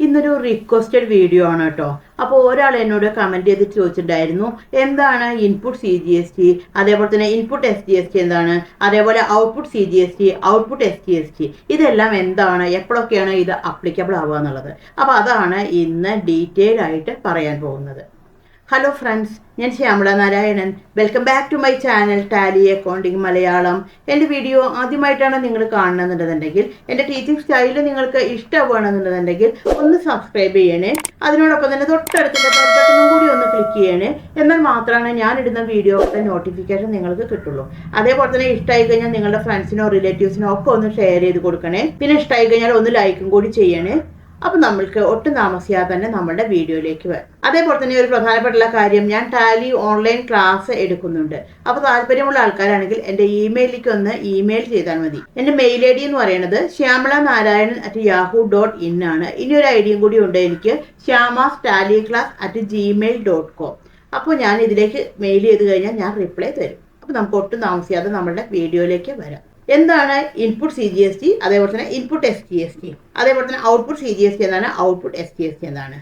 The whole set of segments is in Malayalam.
ഇന്നൊരു റിക്വസ്റ്റഡ് വീഡിയോ ആണ് കേട്ടോ. അപ്പോൾ ഒരാൾ എന്നോട് കമൻറ്റ് ചെയ്ത് ചോദിച്ചിട്ടുണ്ടായിരുന്നു, എന്താണ് ഇൻപുട്ട് CGST, അതേപോലെ തന്നെ ഇൻപുട്ട് SGST എന്താണ്, അതേപോലെ ഔട്ട്പുട്ട് CGST, ഔട്ട്പുട്ട് SGST ഇതെല്ലാം എന്താണ്, എപ്പോഴൊക്കെയാണ് ഇത് അപ്ലിക്കബിൾ ആവുക എന്നുള്ളത്. അപ്പോൾ അതാണ് ഇന്ന് ഡീറ്റെയിൽ ആയിട്ട് പറയാൻ പോകുന്നത്. ഹലോ ഫ്രണ്ട്സ്, ഞാൻ Shyamala Narayanan. Welcome back to my channel Tally accounting Malayalam. എൻ്റെ വീഡിയോ ആദ്യമായിട്ടാണ് നിങ്ങൾ കാണണമെന്നുണ്ടെന്നുണ്ടെങ്കിൽ, എൻ്റെ ടീച്ചിങ് സ്റ്റൈൽ നിങ്ങൾക്ക് ഇഷ്ടമാണെന്നുണ്ടെന്നുണ്ടെങ്കിൽ ഒന്ന് സബ്സ്ക്രൈബ് ചെയ്യണേ. അതിനോടൊപ്പം തന്നെ തൊട്ടടുത്തുള്ള ബെൽ ബട്ടണും കൂടി ഒന്ന് ക്ലിക്ക് ചെയ്യണേ. എന്നാൽ മാത്രമാണ് ഞാനിടുന്ന വീഡിയോയുടെ നോട്ടിഫിക്കേഷൻ നിങ്ങൾക്ക് കിട്ടുള്ളൂ. അതേപോലെ തന്നെ ഇഷ്ടമായി കഴിഞ്ഞാൽ നിങ്ങളുടെ ഫ്രണ്ട്സിനോ റിലേറ്റീവ്സിനോ ഒക്കെ ഒന്ന് ഷെയർ ചെയ്ത് കൊടുക്കണേ. പിന്നെ ഇഷ്ടമായി കഴിഞ്ഞാൽ ഒന്ന് ലൈക്കും കൂടി ചെയ്യണേ. അപ്പോൾ നമ്മൾക്ക് ഒട്ടും താമസിയാതെ തന്നെ നമ്മുടെ വീഡിയോയിലേക്ക് വരാം. അതേപോലെ തന്നെ ഒരു പ്രധാനപ്പെട്ട കാര്യം, ഞാൻ ടാലി ഓൺലൈൻ ക്ലാസ് എടുക്കുന്നുണ്ട്. അപ്പോൾ താല്പര്യമുള്ള ആൾക്കാരാണെങ്കിൽ എൻ്റെ ഇമെയിലേക്ക് ഒന്ന് ഇമെയിൽ ചെയ്താൽ മതി. എൻ്റെ മെയിൽ ID എന്ന് പറയുന്നത് shyamala.narayanan@yahoo.in ആണ്. ഇനി ഒരു ഐഡിയും കൂടി ഉണ്ട് എനിക്ക്, shyamastaliclass@gmail.com. അപ്പോൾ ഞാൻ ഇതിലേക്ക് മെയിൽ ചെയ്ത് കഴിഞ്ഞാൽ ഞാൻ റിപ്ലൈ തരും. അപ്പോൾ നമുക്ക് ഒട്ടും താമസിയാതെ നമ്മുടെ വീഡിയോയിലേക്ക് വരാം. എന്താണ് ഇൻപുട്ട് CGST, അതേപോലെ തന്നെ ഇൻപുട്ട് SGST, അതേപോലെ തന്നെ ഔട്ട്പുട്ട് CGST എന്താണ്, ഔട്ട്പുട്ട് SGST എന്താണ്.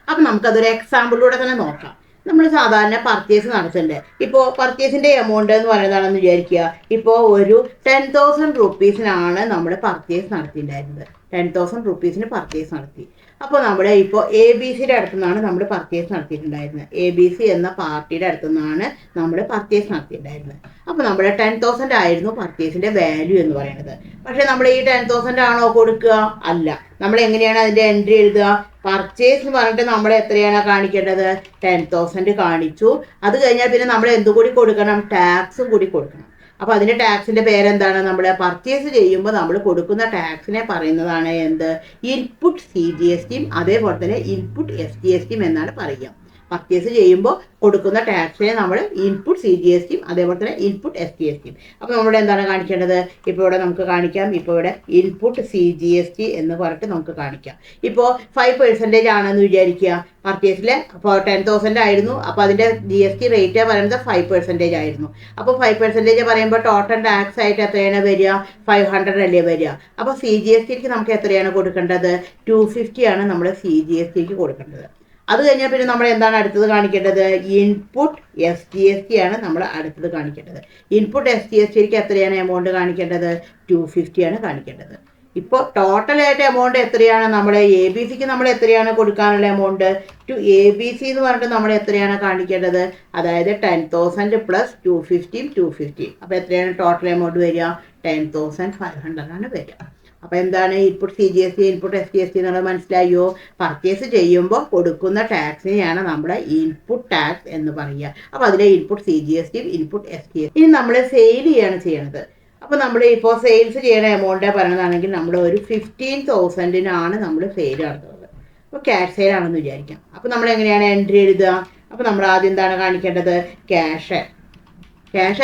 അപ്പം നമുക്കതൊരു എക്സാമ്പിളിലൂടെ തന്നെ നോക്കാം. നമ്മൾ സാധാരണ പർച്ചേസ് നടത്തുന്നുണ്ട്. ഇപ്പോൾ പർച്ചേസിൻ്റെ എമൗണ്ട് എന്ന് പറയുന്നതാണെന്ന് വിചാരിക്കുക. ഇപ്പോൾ ഒരു 10,000 റുപ്പീസിനാണ് നമ്മൾ പർച്ചേസ് നടത്തിയിട്ടുണ്ടായിരുന്നത്. 10,000 റുപ്പീസിന് പർച്ചേസ് നടത്തി. അപ്പോൾ നമ്മുടെ ഇപ്പോൾ ABCയുടെ അടുത്തു നിന്നാണ് നമ്മൾ പർച്ചേസ് നടത്തിയിട്ടുണ്ടായിരുന്നത്. ABC എന്ന പാർട്ടിയുടെ അടുത്തു നിന്നാണ് നമ്മൾ പർച്ചേസ് നടത്തിയിട്ടുണ്ടായിരുന്നത്. അപ്പോൾ നമ്മുടെ 10,000 ആയിരുന്നു പർച്ചേസിൻ്റെ വാല്യൂ എന്ന് പറയുന്നത്. പക്ഷേ നമ്മൾ ഈ 10,000 ആണോ കൊടുക്കുക? അല്ല. നമ്മൾ എങ്ങനെയാണ് അതിൻ്റെ എൻട്രി എഴുതുക? പർച്ചേസ് എന്ന് പറഞ്ഞിട്ട് നമ്മൾ എത്രയാണ് കാണിക്കേണ്ടത്? 10,000 കാണിച്ചു. അത് കഴിഞ്ഞാൽ പിന്നെ നമ്മൾ എന്തുകൂടി കൊടുക്കണം? ടാക്സും കൂടി കൊടുക്കണം. അപ്പോൾ അതിൻ്റെ ടാക്സിൻ്റെ പേരെന്താണ്? നമ്മൾ പർച്ചേസ് ചെയ്യുമ്പോൾ നമ്മൾ കൊടുക്കുന്ന ടാക്സിനെ പറയുന്നതാണ് എന്ത്? ഇൻപുട്ട് CGSTയും അതേപോലെ തന്നെ ഇൻപുട്ട് SGSTയും എന്നാണ് പറയുക. പർച്ചേസ് ചെയ്യുമ്പോൾ കൊടുക്കുന്ന ടാക്സിനെ നമ്മൾ ഇൻപുട്ട് CGSTയും അതേപോലെ തന്നെ ഇൻപുട്ട് SGSTയും. അപ്പോൾ നമ്മുടെ എന്താണ് കാണിക്കേണ്ടത്? ഇപ്പോൾ ഇവിടെ നമുക്ക് കാണിക്കാം. ഇപ്പോൾ ഇവിടെ ഇൻപുട്ട് CGST എന്ന് പറഞ്ഞിട്ട് നമുക്ക് കാണിക്കാം. ഇപ്പോൾ 5% ആണെന്ന് വിചാരിക്കുക. പർച്ചേസിൽ അപ്പോൾ 10,000 ആയിരുന്നു. അപ്പോൾ അതിൻ്റെ GST റേറ്റ് പറയുന്നത് 5% ആയിരുന്നു. അപ്പോൾ 5% പറയുമ്പോൾ ടോട്ടൽ ടാക്സ് ആയിട്ട് എത്രയാണ് വരിക? 500 അല്ലേ വരിക. അപ്പോൾ CGSTക്ക് നമുക്ക് എത്രയാണ് കൊടുക്കേണ്ടത്? 250 ആണ് നമ്മൾ CGSTക്ക് കൊടുക്കേണ്ടത്. അത് കഴിഞ്ഞാൽ പിന്നെ നമ്മൾ എന്താണ് അടുത്തത് കാണിക്കേണ്ടത്? ഇൻപുട്ട് SGST ആണ് നമ്മൾ അടുത്തത് കാണിക്കേണ്ടത്. ഇൻപുട്ട് SGSTക്ക് എത്രയാണ് എമൗണ്ട് കാണിക്കേണ്ടത്? 250 ആണ് കാണിക്കേണ്ടത്. ഇപ്പോൾ ടോട്ടലായിട്ട് എമൗണ്ട് എത്രയാണ്? നമ്മൾ ABCക്ക് നമ്മൾ എത്രയാണ് കൊടുക്കാനുള്ള എമൗണ്ട്? ടു ABC എന്ന് പറഞ്ഞിട്ട് നമ്മൾ എത്രയാണ് കാണിക്കേണ്ടത്? അതായത് 10,000 പ്ലസ് 250. അപ്പോൾ എത്രയാണ് ടോട്ടൽ എമൗണ്ട് വരിക? 10,500 ആണ് വരിക. അപ്പോൾ എന്താണ് ഇൻപുട്ട് CGST, ഇൻപുട്ട് SGST എന്നുള്ളത് മനസ്സിലായോ? പർച്ചേസ് ചെയ്യുമ്പോൾ കൊടുക്കുന്ന ടാക്സിനെയാണ് നമ്മുടെ ഇൻപുട്ട് ടാക്സ് എന്ന് പറയുക. അപ്പോൾ അതിലെ ഇൻപുട്ട് CGSTയും ഇൻപുട്ട് SGST. ഇനി നമ്മൾ സെയിൽ ചെയ്യണത്. അപ്പോൾ നമ്മൾ ഇപ്പോൾ സെയിൽസ് ചെയ്യണ എമൗണ്ട് പറയുന്നതാണെങ്കിൽ നമ്മൾ ഒരു 15,000-നാണ് നമ്മൾ സെയിൽ നടത്തുന്നത്. അപ്പോൾ ക്യാഷ് സെയിൽ ആണെന്ന് വിചാരിക്കാം. അപ്പോൾ നമ്മൾ എങ്ങനെയാണ് എൻട്രി എഴുതുക? അപ്പോൾ നമ്മൾ ആദ്യം എന്താണ് കാണിക്കേണ്ടത്? ക്യാഷ്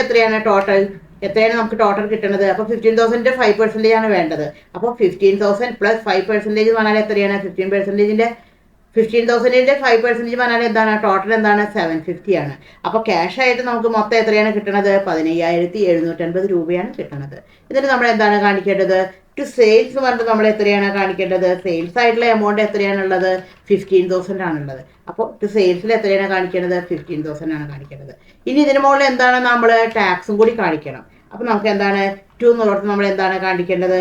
എത്രയാണ് ടോട്ടൽ? എത്രയാണ് നമുക്ക് ടോട്ടൽ കിട്ടുന്നത്? അപ്പോൾ 15,000-ൻ്റെ 5% ആണ് വേണ്ടത്. അപ്പോൾ 15,000 പ്ലസ് 5% എന്ന് പറഞ്ഞാൽ എത്രയാണ്? 15,000-ൻ്റെ 5% പറഞ്ഞാൽ എന്താണ്? ടോട്ടൽ എന്താണ്? 750 ആണ്. അപ്പോൾ ക്യാഷ് ആയിട്ട് നമുക്ക് മൊത്തം എത്രയാണ് കിട്ടുന്നത്? 15,750 രൂപയാണ് കിട്ടുന്നത്. എന്നിട്ട് നമ്മൾ എന്താണ് കാണിക്കേണ്ടത്? ടു സെയിൽസ് പറഞ്ഞിട്ട് നമ്മൾ എത്രയാണ് കാണിക്കേണ്ടത്? സെയിൽസ് ആയിട്ടുള്ള എമൗണ്ട് എത്രയാണുള്ളത്? 15,000 ആണുള്ളത്. അപ്പോൾ ടു സെയിൽസിൽ എത്രയാണ് കാണിക്കേണ്ടത്? 15,000 ആണ് കാണിക്കേണ്ടത്. ഇനി ഇതിന് മുകളിൽ എന്താണ്? നമ്മൾ ടാക്സും കൂടി കാണിക്കണം. അപ്പോൾ നമുക്ക് എന്താണ്? 2 എന്നുള്ളടത്ത് നമ്മൾ എന്താണ് കാണിക്കേണ്ടത്?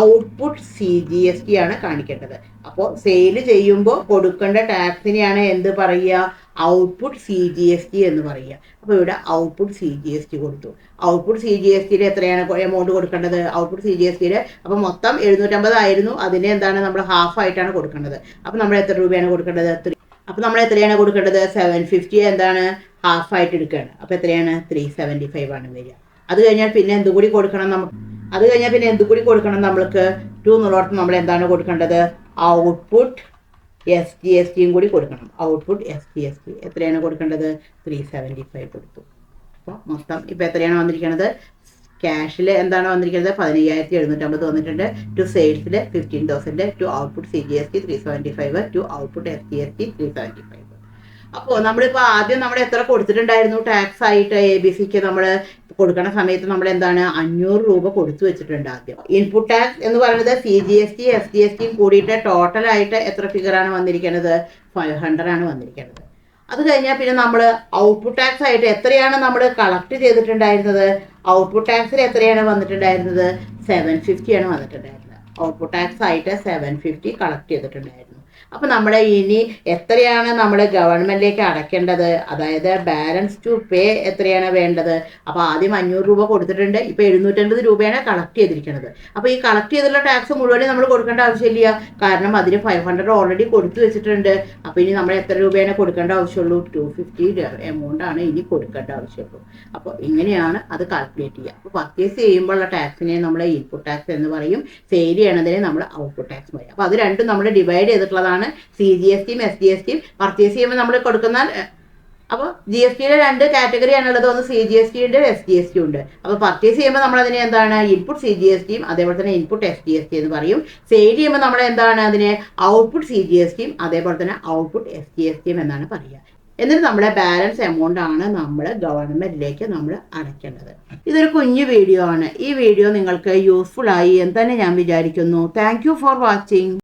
ഔട്ട്പുട്ട് CGST ആണ് കാണിക്കേണ്ടത്. അപ്പോൾ സെയിൽ ചെയ്യുമ്പോൾ കൊടുക്കേണ്ട ടാക്സിനെയാണ് എന്ത് പറയുക? ഔട്ട്പുട്ട് CGST എന്ന് പറയുക. അപ്പോൾ ഇവിടെ ഔട്ട്പുട്ട് CGST കൊടുത്തു. ഔട്ട്പുട്ട് CGSTയിൽ എത്രയാണ് എമൗണ്ട് കൊടുക്കേണ്ടത്? ഔട്ട്പുട്ട് CGSTയിൽ അപ്പോൾ മൊത്തം 750 ആയിരുന്നു. അതിനെ എന്താണ് നമ്മൾ ഹാഫ് ആയിട്ടാണ് കൊടുക്കേണ്ടത്. അപ്പോൾ നമ്മൾ എത്ര രൂപയാണ് കൊടുക്കേണ്ടത്? 3. അപ്പോൾ നമ്മൾ എത്രയാണ് കൊടുക്കേണ്ടത്? 750 എന്താണ് ഹാഫ് ആയിട്ട് എടുക്കുകയാണ്. അപ്പോൾ എത്രയാണ്? 375 ആണ് വരിക. അത് കഴിഞ്ഞാൽ പിന്നെ എന്തുകൂടി കൊടുക്കണം നമുക്ക്? നമ്മൾക്ക് 2 എന്നുള്ളടത്ത് നമ്മൾ എന്താണ് കൊടുക്കേണ്ടത്? ഔട്ട്പുട്ട് SGSTയും കൂടി കൊടുക്കണം. ഔട്ട്പുട്ട് SGST എത്രയാണ് കൊടുക്കേണ്ടത്? 375 കൊടുത്തു. അപ്പോൾ മൊത്തം ഇപ്പോൾ എത്രയാണ് വന്നിരിക്കുന്നത്? ക്യാഷിൽ എന്താണ് വന്നിരിക്കുന്നത്? 15,750 വന്നിട്ടുണ്ട്. ടു സെയിൽസിൽ 15,000, to output CGST 375, to output SGST 375. അപ്പോൾ നമ്മളിപ്പോൾ ആദ്യം നമ്മൾ എത്ര കൊടുത്തിട്ടുണ്ടായിരുന്നു ടാക്സ് ആയിട്ട്? ABCക്ക് നമ്മൾ കൊടുക്കുന്ന സമയത്ത് നമ്മൾ എന്താണ് 500 രൂപ കൊടുത്തു വെച്ചിട്ടുണ്ട് ആദ്യം. ഇൻപുട്ട് ടാക്സ് എന്ന് പറയുന്നത് CGST SGST കൂടിയിട്ട് ടോട്ടലായിട്ട് എത്ര ഫിഗറാണ് വന്നിരിക്കുന്നത്? 500 ആണ് വന്നിരിക്കുന്നത്. അത് കഴിഞ്ഞാൽ പിന്നെ നമ്മൾ ഔട്ട്പുട്ട് ടാക്സ് ആയിട്ട് എത്രയാണ് നമ്മൾ കളക്ട് ചെയ്തിട്ടുണ്ടായിരുന്നത്? ഔട്ട്പുട്ട് ടാക്സിൽ എത്രയാണ് വന്നിട്ടുണ്ടായിരുന്നത്? 750 ആണ് വന്നിട്ടുണ്ടായിരുന്നത്. ഔട്ട്പുട്ട് ടാക്സ് ആയിട്ട് 750 കളക്ട് ചെയ്തിട്ടുണ്ടായിരുന്നു. അപ്പോൾ നമ്മുടെ ഇനി എത്രയാണ് നമ്മൾ ഗവൺമെൻറ്റിലേക്ക് അടയ്ക്കേണ്ടത്? അതായത് ബാലൻസ് ടു പേ എത്രയാണ് വേണ്ടത്? അപ്പോൾ ആദ്യം 500 രൂപ കൊടുത്തിട്ടുണ്ട്, ഇപ്പോൾ 750 രൂപയാണ് കളക്ട് ചെയ്തിരിക്കുന്നത്. അപ്പോൾ ഈ കളക്ട് ചെയ്തിട്ടുള്ള ടാക്സ് മുഴുവനും നമ്മൾ കൊടുക്കേണ്ട ആവശ്യമില്ല, കാരണം അതിന് 500 ഓൾറെഡി കൊടുത്തു വെച്ചിട്ടുണ്ട്. അപ്പോൾ ഇനി നമ്മൾ എത്ര രൂപയാണ് കൊടുക്കേണ്ട ആവശ്യമുള്ളൂ? 250 എമൗണ്ട് ആണ് ഇനി കൊടുക്കേണ്ട ആവശ്യമുള്ളൂ. അപ്പോൾ ഇങ്ങനെയാണ് അത് കാൽക്കുലേറ്റ് ചെയ്യുക. അപ്പോൾ പർച്ചേസ് ചെയ്യുമ്പോഴുള്ള ടാക്സിനെ നമ്മൾ ഇൻപുട്ട് ടാക്സ് എന്ന് പറയും, സെയിൽ ചെയ്യണതിനെ നമ്മൾ ഔട്ട്പുട്ട് ടാക്സ് പറയും. അപ്പോൾ അത് രണ്ടും നമ്മൾ ഡിവൈഡ് ചെയ്തിട്ടുള്ളതാണ്. CGST SGST പർച്ചേസ് ചെയ്യുമ്പോൾ നമ്മൾ കൊടുക്കുന്ന. അപ്പോൾ GSTയുടെ 2 കാറ്റഗറിയാണുള്ളത്, ഒന്ന് CGST ഉണ്ട്, SGST ഉണ്ട്. അപ്പോൾ പർച്ചേസ് ചെയ്യുമ്പോൾ നമ്മൾ അതിനെ എന്താണ്? ഇൻപുട്ട് CGSTയും അതേപോലെ തന്നെ ഇൻപുട്ട് SGST എന്ന് പറയും. സെയിൽ ചെയ്യുമ്പോൾ നമ്മൾ എന്താണ് അതിനെ? ഔട്ട്പുട്ട് CGSTയും അതേപോലെ തന്നെ ഔട്ട്പുട്ട് SGSTയും എന്നാണ് പറയുക. എന്നിട്ട് നമ്മുടെ ബാലൻസ് എമൗണ്ട് ആണ് നമ്മൾ ഗവൺമെൻറ്റിലേക്ക് നമ്മൾ അടയ്ക്കേണ്ടത്. ഇതൊരു കുഞ്ഞു വീഡിയോ ആണ്. ഈ വീഡിയോ നിങ്ങൾക്ക് യൂസ്ഫുൾ ആയി എന്ന് തന്നെ ഞാൻ വിചാരിക്കുന്നു. Thank you for watching.